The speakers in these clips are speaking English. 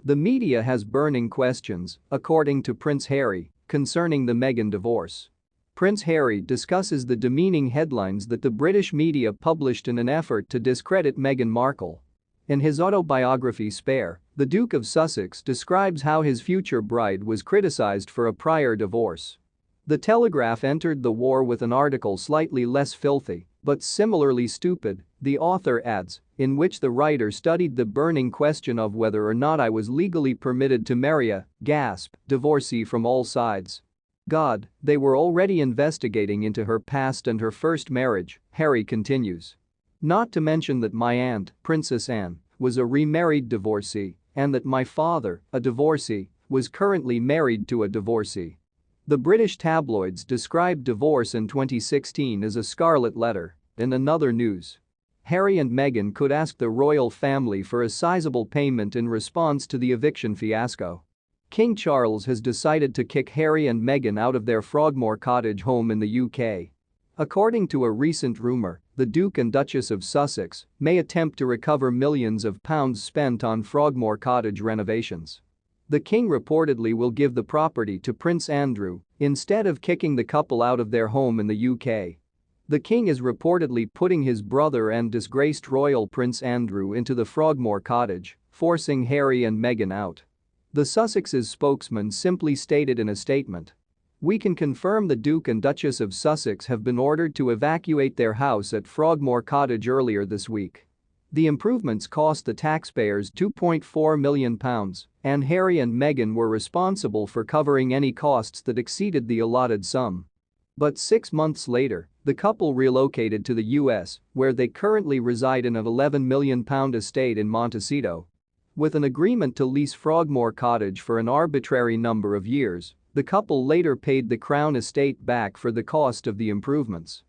The media has burning questions, according to Prince Harry, concerning the Meghan divorce. Prince Harry discusses the demeaning headlines that the British media published in an effort to discredit Meghan Markle. In his autobiography Spare, the Duke of Sussex describes how his future bride was criticized for a prior divorce. The Telegraph entered the war with an article slightly less filthy, but similarly stupid, the author adds, in which the writer studied the burning question of whether or not I was legally permitted to marry a, gasp, divorcee from all sides. God, they were already investigating into her past and her first marriage, Harry continues. Not to mention that my aunt, Princess Anne, was a remarried divorcee, and that my father, a divorcee, was currently married to a divorcee. The British tabloids described divorce in 2016 as a scarlet letter. In another news, Harry and Meghan could ask the royal family for a sizable payment in response to the eviction fiasco. King Charles has decided to kick Harry and Meghan out of their Frogmore cottage home in the UK. According to a recent rumor, the Duke and Duchess of Sussex may attempt to recover millions of pounds spent on Frogmore cottage renovations. The king reportedly will give the property to Prince Andrew instead of kicking the couple out of their home in the UK. The king is reportedly putting his brother and disgraced royal Prince Andrew into the Frogmore cottage, forcing Harry and Meghan out. The Sussex's spokesman simply stated in a statement, "We can confirm the Duke and Duchess of Sussex have been ordered to evacuate their house at Frogmore Cottage earlier this week. The improvements cost the taxpayers £2.4 million, and Harry and Meghan were responsible for covering any costs that exceeded the allotted sum." But 6 months later, the couple relocated to the US, where they currently reside in an £11 million estate in Montecito. With an agreement to lease Frogmore Cottage for an arbitrary number of years, the couple later paid the Crown estate back for the cost of the improvements.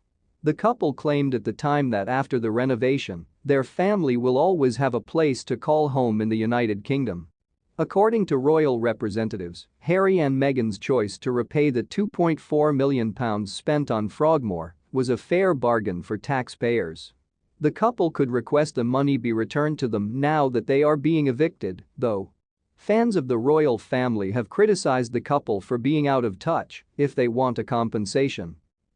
The couple claimed at the time that after the renovation, their family will always have a place to call home in the United Kingdom. According to royal representatives, Harry and Meghan's choice to repay the £2.4 million spent on Frogmore was a fair bargain for taxpayers. The couple could request the money be returned to them now that they are being evicted, though. Fans of the royal family have criticized the couple for being out of touch if they want a compensation.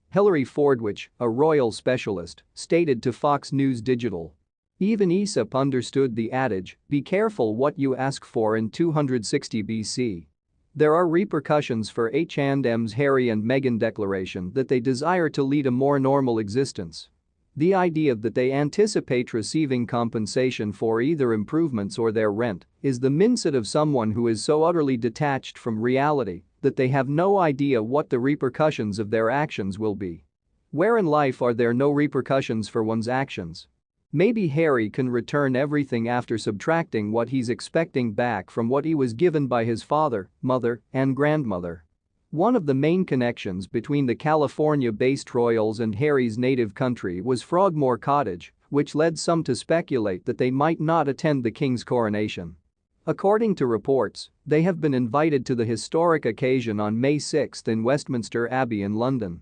Hilary Fordwich, a royal specialist, stated to Fox News Digital, "Even Aesop understood the adage, 'Be careful what you ask for' in 260 BC. There are repercussions for H&M's Harry and Meghan declaration that they desire to lead a more normal existence. The idea that they anticipate receiving compensation for either improvements or their rent is the mindset of someone who is so utterly detached from reality that they have no idea what the repercussions of their actions will be. Where in life are there no repercussions for one's actions? Maybe Harry can return everything after subtracting what he's expecting back from what he was given by his father, mother, and grandmother." One of the main connections between the California-based royals and Harry's native country was Frogmore Cottage, which led some to speculate that they might not attend the king's coronation. According to reports, they have been invited to the historic occasion on May 6 in Westminster Abbey in London.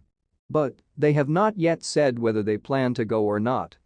But they have not yet said whether they plan to go or not.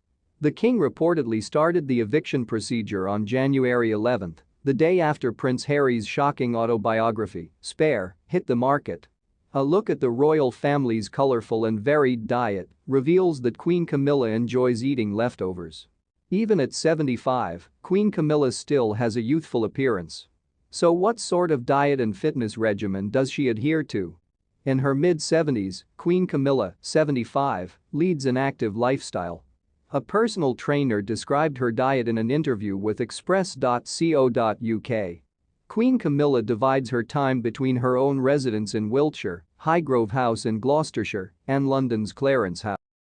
The king reportedly started the eviction procedure on January 11, the day after Prince Harry's shocking autobiography, Spare, hit the market. A look at the royal family's colorful and varied diet reveals that Queen Camilla enjoys eating leftovers. Even at 75, Queen Camilla still has a youthful appearance. So what sort of diet and fitness regimen does she adhere to? In her mid-70s, Queen Camilla, 75, leads an active lifestyle. A personal trainer described her diet in an interview with Express.co.uk. Queen Camilla divides her time between her own residence in Wiltshire, Highgrove House in Gloucestershire, and London's Clarence House.